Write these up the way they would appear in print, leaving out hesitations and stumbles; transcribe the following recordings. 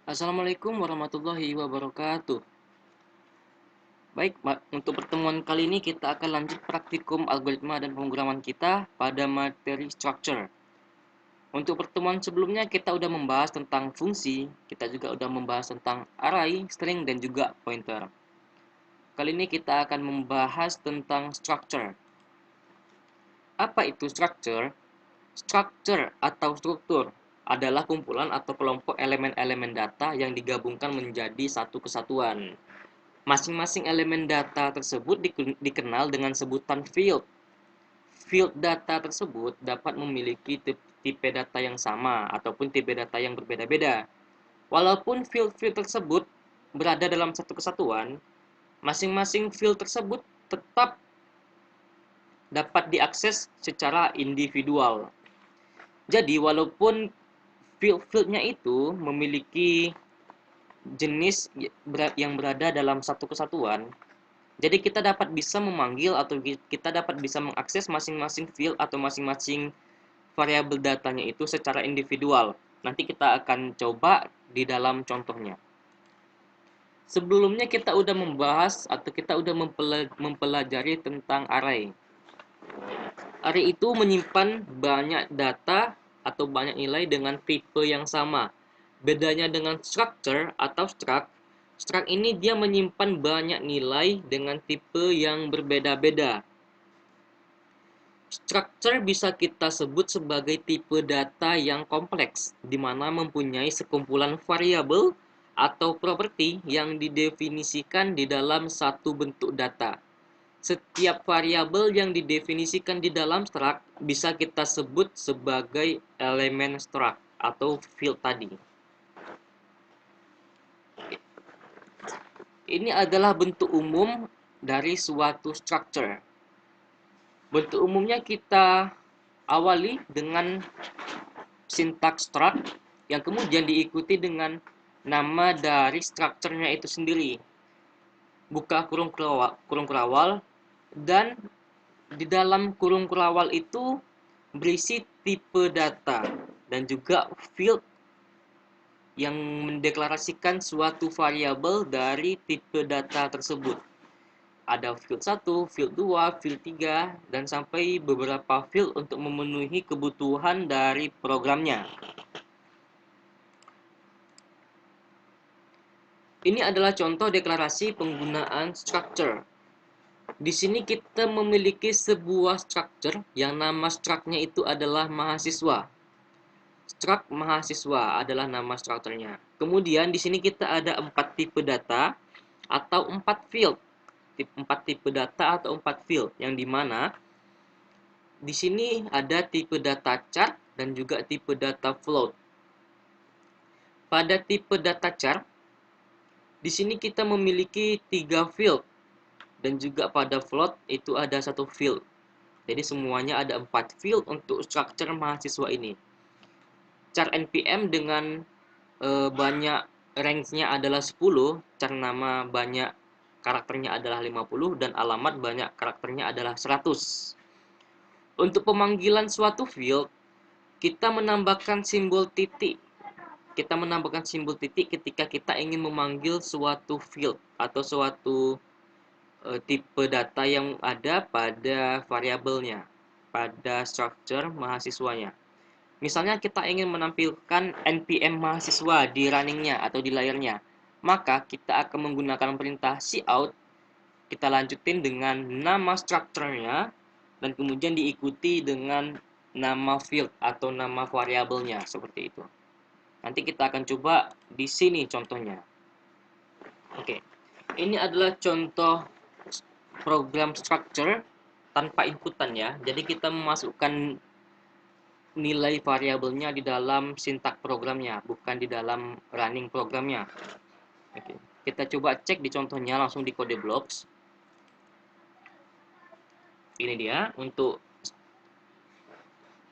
Assalamualaikum warahmatullahi wabarakatuh. Baik, untuk pertemuan kali ini kita akan lanjut praktikum algoritma dan pemrograman kita pada materi structure. Untuk pertemuan sebelumnya kita udah membahas tentang fungsi, kita juga udah membahas tentang array, string, dan juga pointer. Kali ini kita akan membahas tentang structure. Apa itu structure? Structure atau struktur adalah kumpulan atau kelompok elemen-elemen data yang digabungkan menjadi satu kesatuan. Masing-masing elemen data tersebut dikenal dengan sebutan field. Field data tersebut dapat memiliki tipe data yang sama ataupun tipe data yang berbeda-beda. Walaupun field-field tersebut berada dalam satu kesatuan, masing-masing field tersebut tetap dapat diakses secara individual. Jadi, walaupun field-fieldnya itu memiliki jenis yang berada dalam satu kesatuan, jadi kita dapat bisa memanggil atau kita dapat bisa mengakses masing-masing field atau masing-masing variabel datanya itu secara individual. Nanti kita akan coba di dalam contohnya. Sebelumnya kita udah membahas atau kita udah mempelajari tentang array. Array itu menyimpan banyak data atau banyak nilai dengan tipe yang sama. Bedanya dengan structure atau struct, struct ini dia menyimpan banyak nilai dengan tipe yang berbeda-beda. Structure bisa kita sebut sebagai tipe data yang kompleks, di mana mempunyai sekumpulan variabel atau properti yang didefinisikan di dalam satu bentuk data. Setiap variabel yang didefinisikan di dalam struct bisa kita sebut sebagai elemen struct atau field tadi. Ini adalah bentuk umum dari suatu structure. Bentuk umumnya kita awali dengan sintaks struct yang kemudian diikuti dengan nama dari strukturnya itu sendiri. Buka kurung kurawal dan di dalam kurung kurawal itu berisi tipe data dan juga field yang mendeklarasikan suatu variabel dari tipe data tersebut. Ada field 1, field 2, field 3, dan sampai beberapa field untuk memenuhi kebutuhan dari programnya. Ini adalah contoh deklarasi penggunaan structure. Di sini kita memiliki sebuah structure yang nama struct-nya itu adalah mahasiswa. Struct mahasiswa adalah nama strukturnya. Kemudian di sini kita ada 4 tipe data atau 4 field. 4 tipe data atau 4 field yang dimana di sini ada tipe data chart dan juga tipe data float. Pada tipe data chart di sini kita memiliki 3 field dan juga pada float itu ada 1 field. Jadi semuanya ada 4 field untuk structure mahasiswa ini. Char npm dengan banyak range-nya adalah 10, char nama banyak karakternya adalah 50 dan alamat banyak karakternya adalah 100. Untuk pemanggilan suatu field, kita menambahkan simbol titik. Kita menambahkan simbol titik ketika kita ingin memanggil suatu field atau suatu tipe data yang ada pada variabelnya, pada structure mahasiswanya. Misalnya kita ingin menampilkan npm mahasiswa di runningnya atau di layarnya, maka kita akan menggunakan perintah cout. Kita lanjutin dengan nama strukturnya dan kemudian diikuti dengan nama field atau nama variabelnya seperti itu. Nanti kita akan coba di sini contohnya. Oke, ini adalah contoh program structure tanpa inputan ya. Jadi kita memasukkan nilai variabelnya di dalam sintak programnya, bukan di dalam running programnya. Oke. Kita coba cek di contohnya langsung di kode blocks. Ini dia untuk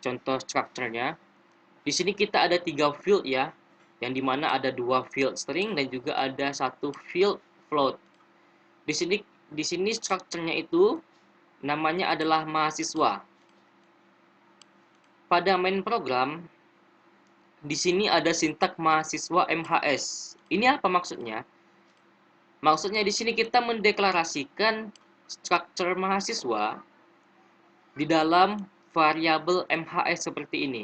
contoh strukturnya. Di sini kita ada 3 field ya, yang dimana ada 2 field string dan juga ada 1 field float. Di sini strukturnya itu namanya adalah mahasiswa. Pada main program di sini ada sintak mahasiswa MHS. Ini apa maksudnya? Maksudnya di sini kita mendeklarasikan struktur mahasiswa di dalam variabel MHS seperti ini.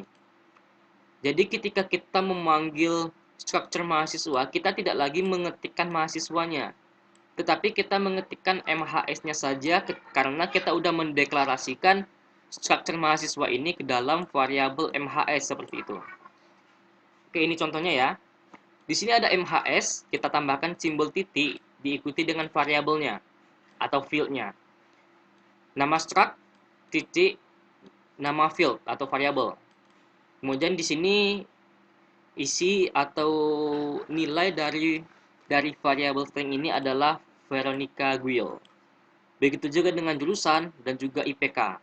Jadi ketika kita memanggil struktur mahasiswa, kita tidak lagi mengetikkan mahasiswanya, tetapi kita mengetikkan MHS-nya saja karena kita udah mendeklarasikan struktur mahasiswa ini ke dalam variabel MHS seperti itu. Oke, ini contohnya ya. Di sini ada MHS, kita tambahkan simbol titik diikuti dengan variabelnya atau field-nya. Nama struct titik nama field atau variabel. Kemudian di sini isi atau nilai dari variabel string ini adalah Veronica Guil. Begitu juga dengan jurusan dan juga IPK.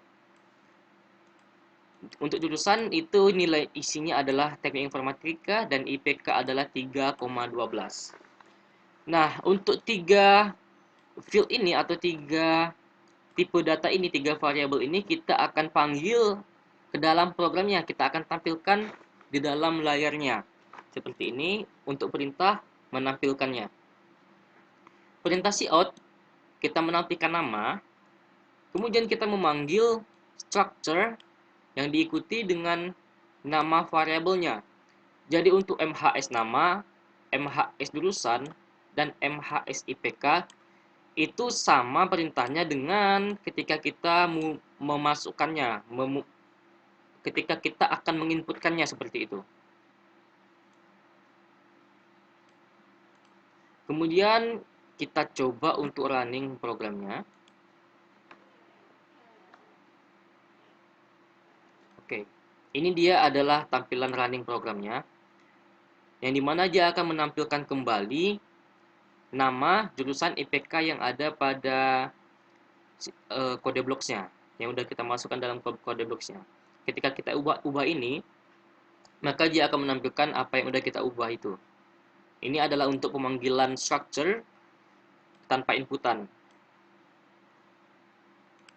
Untuk jurusan itu nilai isinya adalah Teknik Informatika dan IPK adalah 3,12. Nah, untuk tiga field ini atau tiga tipe data ini, tiga variabel ini kita akan panggil ke dalam programnya. Kita akan tampilkan di dalam layarnya. Seperti ini untuk perintah menampilkannya. Perintah cout, kita menampilkan nama, kemudian kita memanggil structure yang diikuti dengan nama variabelnya. Jadi untuk MHS nama, MHS jurusan, dan MHS IPK itu sama perintahnya dengan ketika kita memasukkannya, ketika kita akan menginputkannya seperti itu. Kemudian kita coba untuk running programnya. Oke, ini dia adalah tampilan running programnya, yang dimana dia akan menampilkan kembali nama jurusan IPK yang ada pada kode blocks-nya, yang udah kita masukkan dalam kode blocks-nya. Ketika kita ubah ini, maka dia akan menampilkan apa yang udah kita ubah itu. Ini adalah untuk pemanggilan structure tanpa inputan.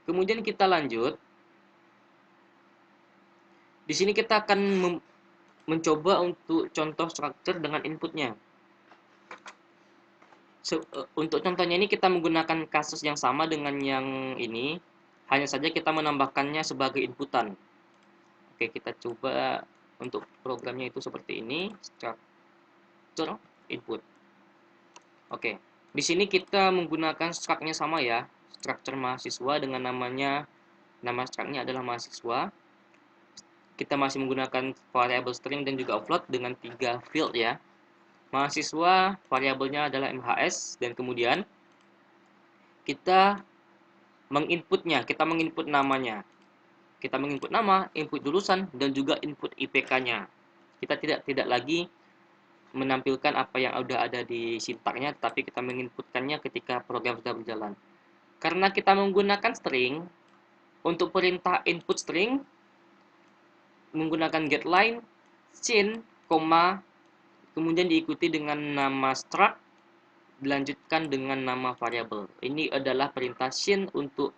Kemudian kita lanjut. Di sini kita akan mencoba untuk contoh structure dengan inputnya. Untuk contohnya ini kita menggunakan kasus yang sama dengan yang ini, hanya saja kita menambahkannya sebagai inputan. Oke, kita coba untuk programnya itu seperti ini, structure input. Oke, di sini kita menggunakan struct-nya sama ya, structure mahasiswa dengan namanya, nama struct-nya adalah mahasiswa. Kita masih menggunakan variable string dan juga float dengan 3 field ya. Mahasiswa variabelnya adalah MHS, dan kemudian kita menginputnya, kita menginput namanya. Kita menginput nama, input jurusan, dan juga input IPK-nya. Kita tidak lagi menampilkan apa yang sudah ada di sintaknya, tapi kita menginputkannya ketika program sudah berjalan. Karena kita menggunakan string, untuk perintah input string, menggunakan getLine, sin, kemudian diikuti dengan nama struct, dilanjutkan dengan nama variabel. Ini adalah perintah sin untuk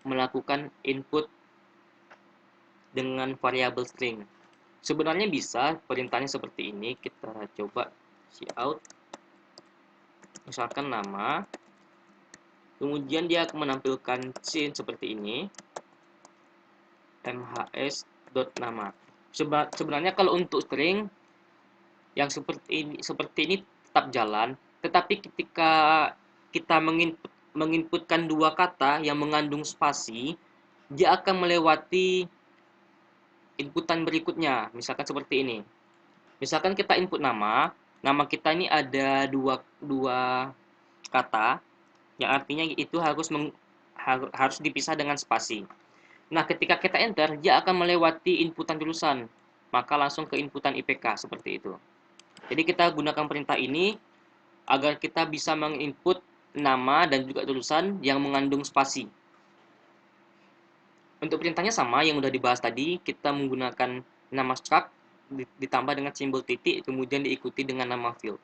melakukan input dengan variabel string. Sebenarnya bisa perintahnya seperti ini. Kita coba cout, misalkan nama, kemudian dia akan menampilkan sin seperti ini, mhs.nama. Sebenarnya kalau untuk string yang seperti ini tetap jalan, tetapi ketika kita menginputkan dua kata yang mengandung spasi, dia akan melewati inputan berikutnya. Misalkan seperti ini. Misalkan kita input nama kita ini ada dua kata, yang artinya itu harus dipisah dengan spasi. Nah, ketika kita enter, dia akan melewati inputan jurusan, maka langsung ke inputan IPK seperti itu. Jadi kita gunakan perintah ini agar kita bisa menginput nama dan juga jurusan yang mengandung spasi. Untuk perintahnya sama yang udah dibahas tadi, kita menggunakan nama struct ditambah dengan simbol titik, kemudian diikuti dengan nama field.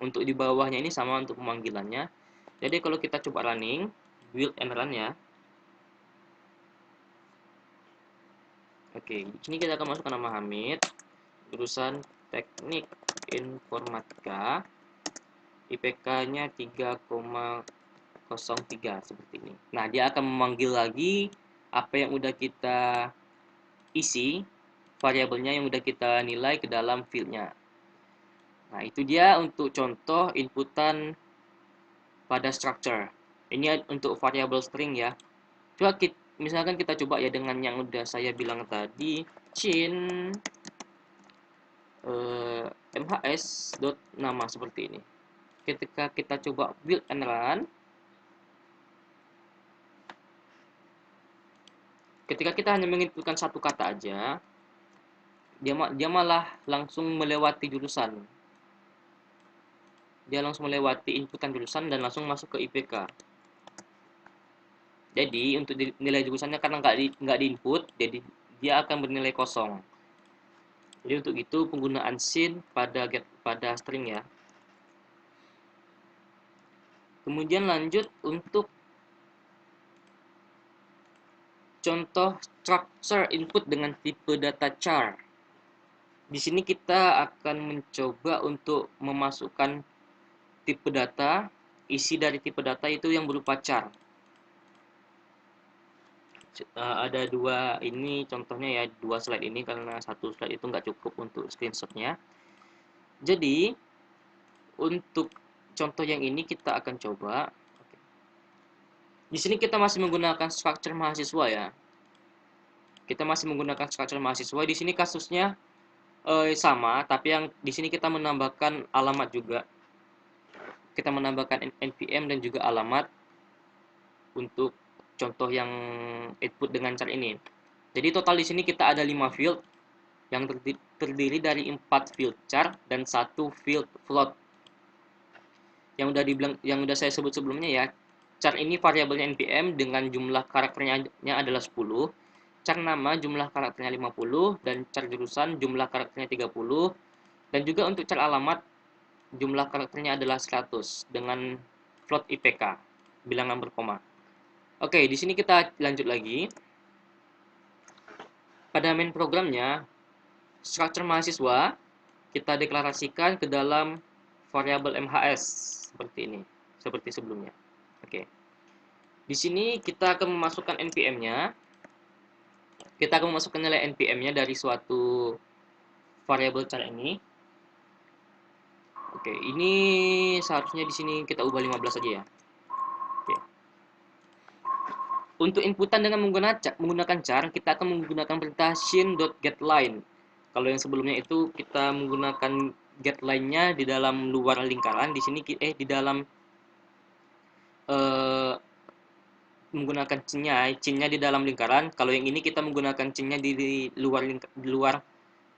Untuk di bawahnya ini sama untuk pemanggilannya. Jadi kalau kita coba running, build and run ya. Oke, di sini kita akan masukkan nama Hamid. jurusan Teknik Informatika, IPK-nya 3,03 seperti ini. Nah, dia akan memanggil lagi apa yang udah kita isi, variabelnya yang udah kita nilai ke dalam field-nya. Nah, itu dia untuk contoh inputan pada structure. Ini untuk variabel string ya. Coba misalkan kita coba ya dengan yang udah saya bilang tadi, cin mhs dot nama seperti ini. Ketika kita coba build and run, ketika kita hanya menginputkan satu kata aja, dia malah langsung melewati jurusan. Dia langsung melewati inputan jurusan dan langsung masuk ke IPK. Jadi untuk nilai jurusannya karena nggak diinput, jadi dia akan bernilai kosong. Jadi untuk itu penggunaan sin pada string ya. Kemudian lanjut untuk contoh structure input dengan tipe data char. Di sini kita akan mencoba untuk memasukkan tipe data, isi dari tipe data itu yang berupa char. Ada dua ini contohnya ya, dua slide ini karena satu slide itu nggak cukup untuk screenshotnya. Jadi untuk contoh yang ini kita akan coba. Di sini kita masih menggunakan structure mahasiswa ya. Kita masih menggunakan structure mahasiswa. Di sini kasusnya sama, tapi yang di sini kita menambahkan alamat juga. Kita menambahkan npm dan juga alamat untuk contoh yang input dengan char ini. Jadi total di sini kita ada 5 field yang terdiri dari 4 field char dan 1 field float. Yang udah saya sebut sebelumnya ya. Char ini variabelnya npm dengan jumlah karakternya adalah 10. Char nama jumlah karakternya 50 dan char jurusan jumlah karakternya 30. Dan juga untuk char alamat jumlah karakternya adalah 100 dengan float IPK, bilangan berkoma. Oke, di sini kita lanjut lagi. Pada main programnya, structure mahasiswa kita deklarasikan ke dalam variabel MHS seperti ini, seperti sebelumnya. Oke. Di sini kita akan memasukkan npm-nya. Kita akan memasukkan nilai npm-nya dari suatu variabel char ini. Oke, ini seharusnya di sini kita ubah 15 aja ya. Oke. Untuk inputan dengan menggunakan char, kita akan menggunakan perintah shin.getLine. Kalau yang sebelumnya itu kita menggunakan getLine-nya di dalam luar lingkaran. Di sini di dalam menggunakan cinnya di dalam lingkaran. Kalau yang ini kita menggunakan cinnya di luar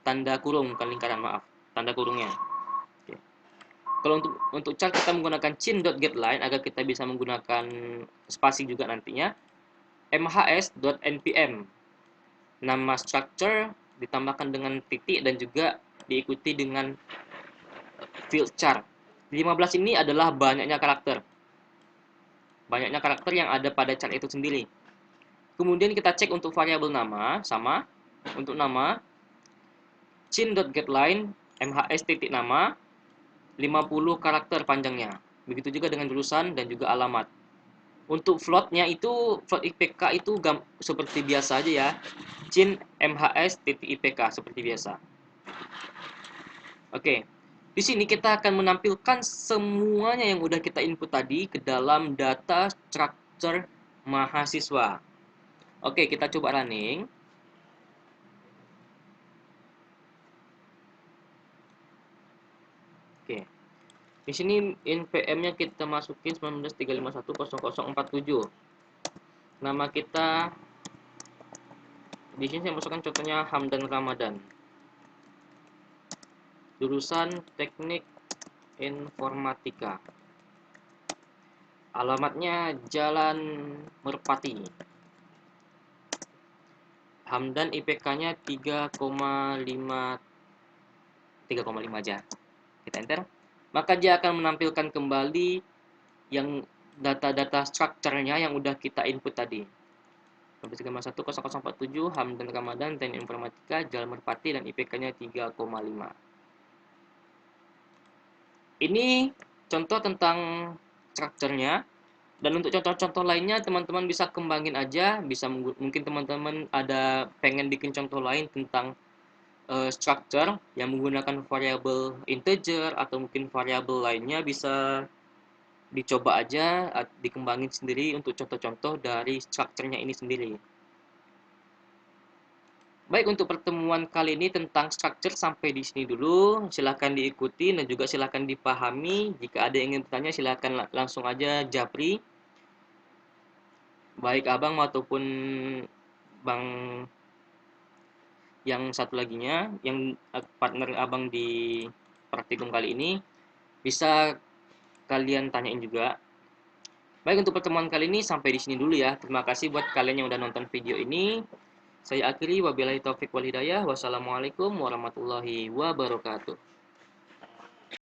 tanda kurung, bukan lingkaran, maaf, tanda kurungnya. Oke. Kalau untuk char kita menggunakan chin.getLine agar kita bisa menggunakan spasi juga nantinya. mhs.npm nama structure ditambahkan dengan titik dan juga diikuti dengan field char. 15 ini adalah banyaknya karakter yang ada pada char itu sendiri. Kemudian kita cek untuk variabel nama, sama untuk nama chin.getLine mhs titik nama 50 karakter panjangnya. Begitu juga dengan jurusan dan juga alamat. Untuk floatnya itu, float IPK itu seperti biasa aja ya. Chin mhs titik IPK seperti biasa. Oke. Di sini kita akan menampilkan semuanya yang udah kita input tadi ke dalam data structure mahasiswa. Oke, kita coba running. Oke. Di sini npm-nya kita masukin 19.351.0047. Nama kita di sini saya masukkan contohnya Hamdan Ramadan. Jurusan Teknik Informatika. Alamatnya Jalan Merpati. Hamdan IPK-nya 3,5 aja. Kita enter. Maka dia akan menampilkan kembali yang data-data structure-nya yang udah kita input tadi. 10047, Hamdan Ramadan, Teknik Informatika, Jalan Merpati, dan IPK-nya 3,5. Ini contoh tentang strukturnya. Dan untuk contoh-contoh lainnya teman-teman bisa kembangin aja, mungkin teman-teman ada pengen bikin contoh lain tentang structure yang menggunakan variabel integer atau mungkin variabel lainnya, bisa dicoba aja, dikembangin sendiri untuk contoh-contoh dari strukturnya ini sendiri. Baik, untuk pertemuan kali ini tentang structure sampai di sini dulu. Silahkan diikuti dan juga silahkan dipahami. Jika ada yang ingin bertanya silahkan langsung aja japri. Baik abang maupun bang yang satu laginya, yang partner abang di praktikum kali ini, bisa kalian tanyain juga. Baik, untuk pertemuan kali ini sampai di sini dulu ya. Terima kasih buat kalian yang udah nonton video ini. Saya akhiri, wabillahi taufik wal hidayah. Wassalamualaikum warahmatullahi wabarakatuh.